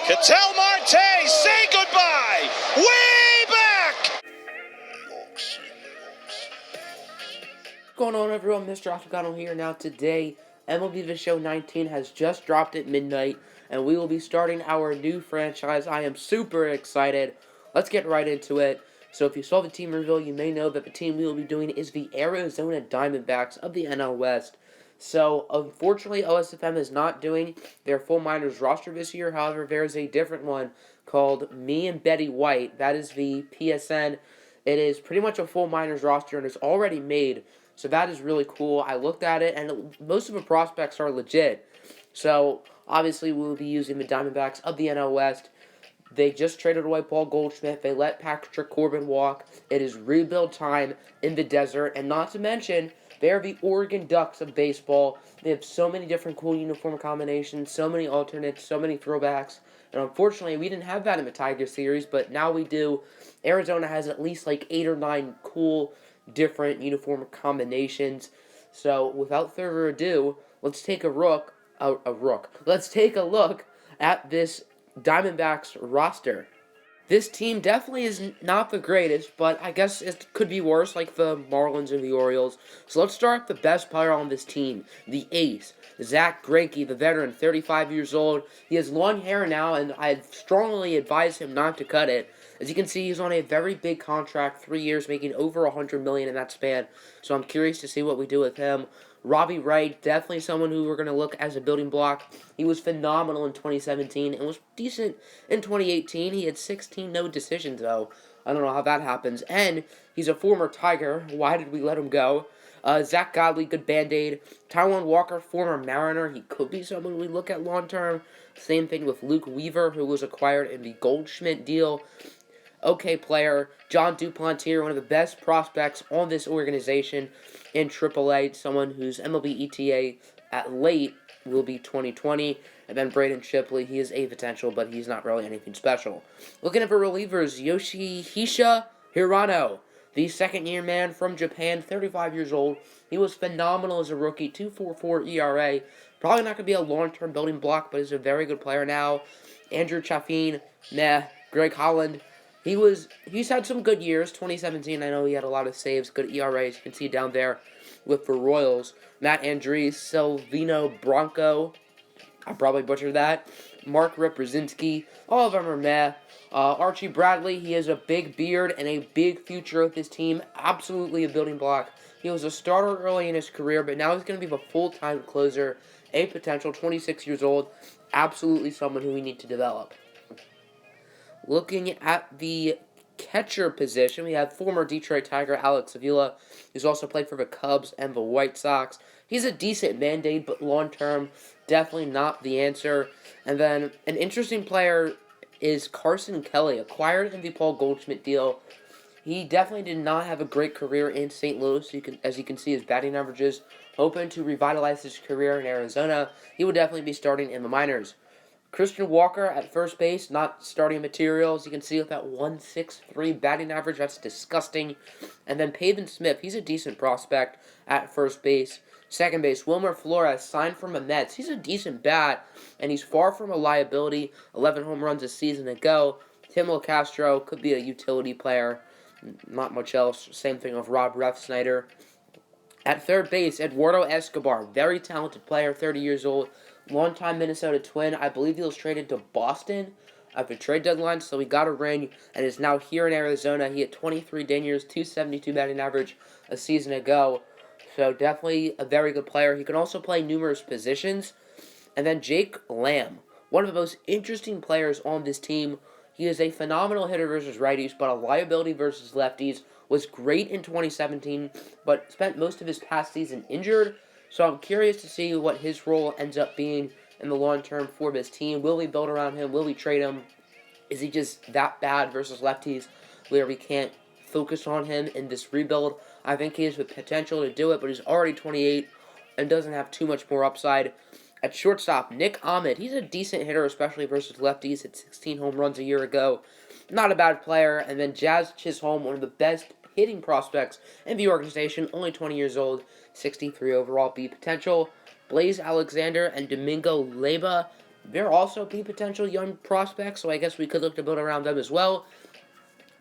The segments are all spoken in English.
Ketel Marte, say goodbye. Way back. What's going on, everyone? Mr. Afghano here. Now today, MLB The Show 19 has just dropped at midnight, and we will be starting our new franchise. I am super excited. Let's get right into it. So if you saw the team reveal, you may know that the team we will be doing is the Arizona Diamondbacks of the NL West. So, unfortunately, OSFM is not doing their full minors roster this year. However, there's a different one called Me and Betty White. That is the PSN. It is pretty much a full minors roster, and it's already made. So that is really cool. I looked at it, and most of the prospects are legit. So, obviously, we will be using the Diamondbacks of the NL West. They just traded away Paul Goldschmidt. They let Patrick Corbin walk. It is rebuild time in the desert. And not to mention, they are the Oregon Ducks of baseball. They have so many different cool uniform combinations, so many alternates, so many throwbacks. And unfortunately, we didn't have that in the Tiger series, but now we do. Arizona has at least like 8 or 9 cool different uniform combinations. So without further ado, let's take a look. Let's take a look at this Diamondbacks roster. This team definitely is not the greatest, but I guess it could be worse, like the Marlins and the Orioles. So let's start with the best player on this team, the ace, Zach Greinke, the veteran, 35 years old. He has long hair now, and I strongly advise him not to cut it. As you can see, he's on a very big contract, 3 years, making over $100 million in that span. So I'm curious to see what we do with him. Robbie Wright, definitely someone who we're going to look as a building block. He was phenomenal in 2017 and was decent in 2018. He had 16 no decisions, though. I don't know how that happens. And he's a former Tiger. Why did we let him go? Zach Godley, good Band-Aid. Taijuan Walker, former Mariner. He could be someone we look at long-term. Same thing with Luke Weaver, who was acquired in the Goldschmidt deal. Okay player. John Duplantier, one of the best prospects on this organization in AAA. Someone whose MLB ETA at late will be 2020. And then Braden Shipley, he is a potential, but he's not really anything special. Looking at the relievers, Yoshihisa Hirano, the second-year man from Japan, 35 years old. He was phenomenal as a rookie, 2.44 ERA. Probably not going to be a long-term building block, but he's a very good player now. Andrew Chaffin, Greg Holland. He's had some good years. 2017, I know he had a lot of saves, good ERAs. You can see down there with the Royals. Matt Andriese, Silvino Bronco. I probably butchered that. Mark Reprezinski. All of them are meh. Archie Bradley, he has a big beard and a big future with his team. Absolutely a building block. He was a starter early in his career, but now he's going to be the full-time closer. A potential, 26 years old. Absolutely someone who we need to develop. Looking at the catcher position, we have former Detroit Tiger Alex Avila, who's also played for the Cubs and the White Sox. He's a decent Band-Aid, but long-term, definitely not the answer. And then an interesting player is Carson Kelly, acquired in the Paul Goldschmidt deal. He definitely did not have a great career in St. Louis. As you can see, his batting averages. Hoping to revitalize his career in Arizona, he would definitely be starting in the minors. Christian Walker at first base, not starting material. As you can see with that 1.63 batting average, that's disgusting. And then Pavin Smith, he's a decent prospect at first base. Second base, Wilmer Flores, signed from the Mets. He's a decent bat, and he's far from a liability. 11 home runs a season ago. Tim LaCastro could be a utility player. Not much else. Same thing with Rob Refsnyder. At third base, Eduardo Escobar, very talented player, 30 years old. Longtime Minnesota Twin. I believe he was traded to Boston at the trade deadline, so he got a ring and is now here in Arizona. He had 23 dingers, 272 batting average a season ago. So definitely a very good player. He can also play numerous positions. And then Jake Lamb, one of the most interesting players on this team. He is a phenomenal hitter versus righties, but a liability versus lefties. Was great in 2017, but spent most of his past season injured. So I'm curious to see what his role ends up being in the long term for this team. Will we build around him? Will we trade him? Is he just that bad versus lefties where we can't focus on him in this rebuild? I think he has the potential to do it, but he's already 28 and doesn't have too much more upside. At shortstop, Nick Ahmed. He's a decent hitter, especially versus lefties. Hit 16 home runs a year ago. Not a bad player. And then Jazz Chisholm, one of the best hitting prospects in the organization, only 20 years old, 63 overall B potential. Blaze Alexander and Domingo Leyba, There also be potential young prospects, so I guess we could look to build around them as well.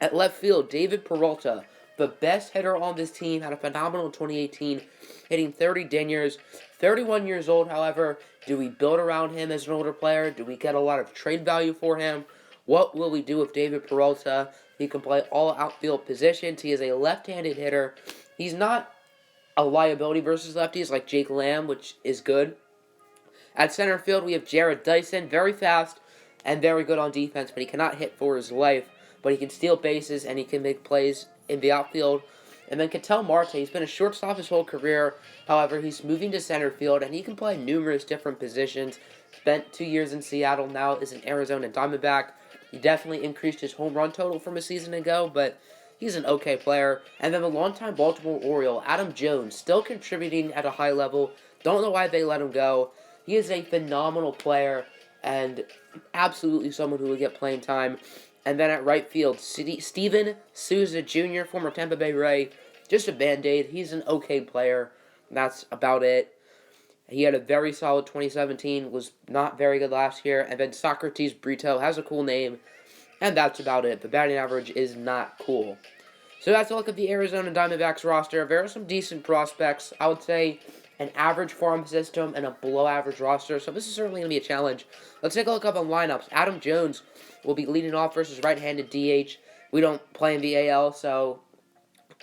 At left field, David Peralta, the best hitter on this team, had a phenomenal 2018, hitting 30 dingers. 31 years old, however. Do we build around him as an older player? Do we get a lot of trade value for him? What will we do with David Peralta? He can play all outfield positions. He is a left-handed hitter. He's not a liability versus lefties like Jake Lamb, which is good. At center field, we have Jared Dyson, very fast and very good on defense, but he cannot hit for his life. But he can steal bases and he can make plays in the outfield. And then Ketel Marte, he's been a shortstop his whole career. However, he's moving to center field and he can play numerous different positions. Spent 2 years in Seattle, now is an Arizona Diamondback. He definitely increased his home run total from a season ago, but he's an okay player. And then the longtime Baltimore Oriole, Adam Jones, still contributing at a high level. Don't know why they let him go. He is a phenomenal player and absolutely someone who will get playing time. And then at right field, Steven Souza Jr., former Tampa Bay Ray, just a Band-Aid. He's an okay player. That's about it. He had a very solid 2017, was not very good last year. And then Socrates Brito has a cool name, and that's about it. The batting average is not cool. So that's a look at the Arizona Diamondbacks roster. There are some decent prospects. I would say an average farm system and a below-average roster. So this is certainly going to be a challenge. Let's take a look up on lineups. Adam Jones will be leading off versus right-handed DH. We don't play in the AL, so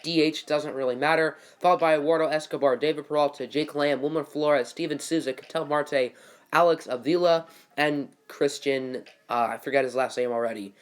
DH doesn't really matter. Followed by Eduardo Escobar, David Peralta, Jake Lamb, Wilmer Flores, Steven Souza, Ketel Marte, Alex Avila, and Christian, I forget his last name already,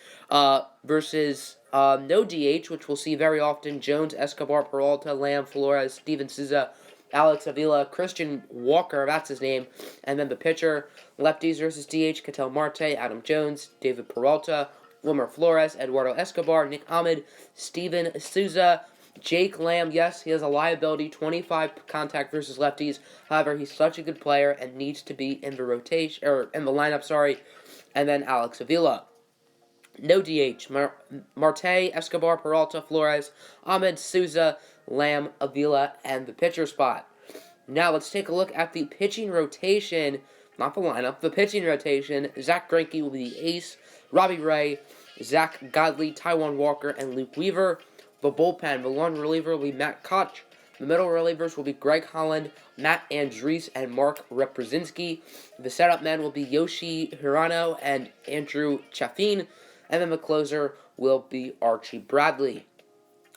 versus no DH, which we'll see very often, Jones, Escobar, Peralta, Lamb, Flores, Steven Souza, Alex Avila, Christian Walker, that's his name, and then the pitcher, lefties versus DH, Ketel Marte, Adam Jones, David Peralta, Wilmer Flores, Eduardo Escobar, Nick Ahmed, Steven Souza, Jake Lamb. Yes, he has a liability, 25 contact versus lefties. However, he's such a good player and needs to be in the rotation, or in the lineup, sorry. And then Alex Avila. No DH. Marte, Escobar, Peralta, Flores, Ahmed, Souza, Lamb, Avila, and the pitcher spot. Now let's take a look at the pitching rotation. Not the lineup, the pitching rotation. Zach Greinke will be the ace. Robbie Ray, Zach Godley, Taijuan Walker, and Luke Weaver. The bullpen, the long reliever will be Matt Koch. The middle relievers will be Greg Holland, Matt Andriese, and Mark Reprzinski. The setup men will be Yoshi Hirano and Andrew Chaffin. And then the closer will be Archie Bradley.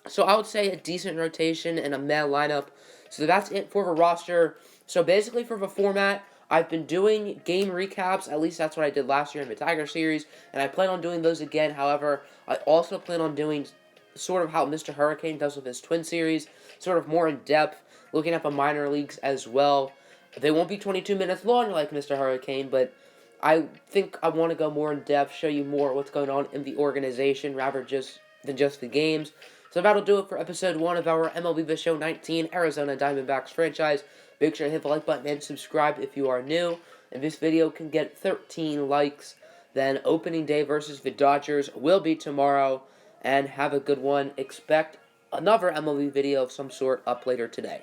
So I would say a decent rotation and a meh lineup. So that's it for the roster. So basically for the format, I've been doing game recaps. At least that's what I did last year in the Tiger series. And I plan on doing those again. However, I also plan on doing sort of how Mr. Hurricane does with his Twin series. Sort of more in depth. Looking at the minor leagues as well. They won't be 22 minutes long like Mr. Hurricane. But I think I want to go more in depth. Show you more what's going on in the organization. Rather than just the games. So that'll do it for episode 1 of our MLB The Show 19 Arizona Diamondbacks franchise. Make sure to hit the like button and subscribe if you are new. And this video can get 13 likes. Then opening day versus the Dodgers will be tomorrow. And have a good one. Expect another MLB video of some sort up later today.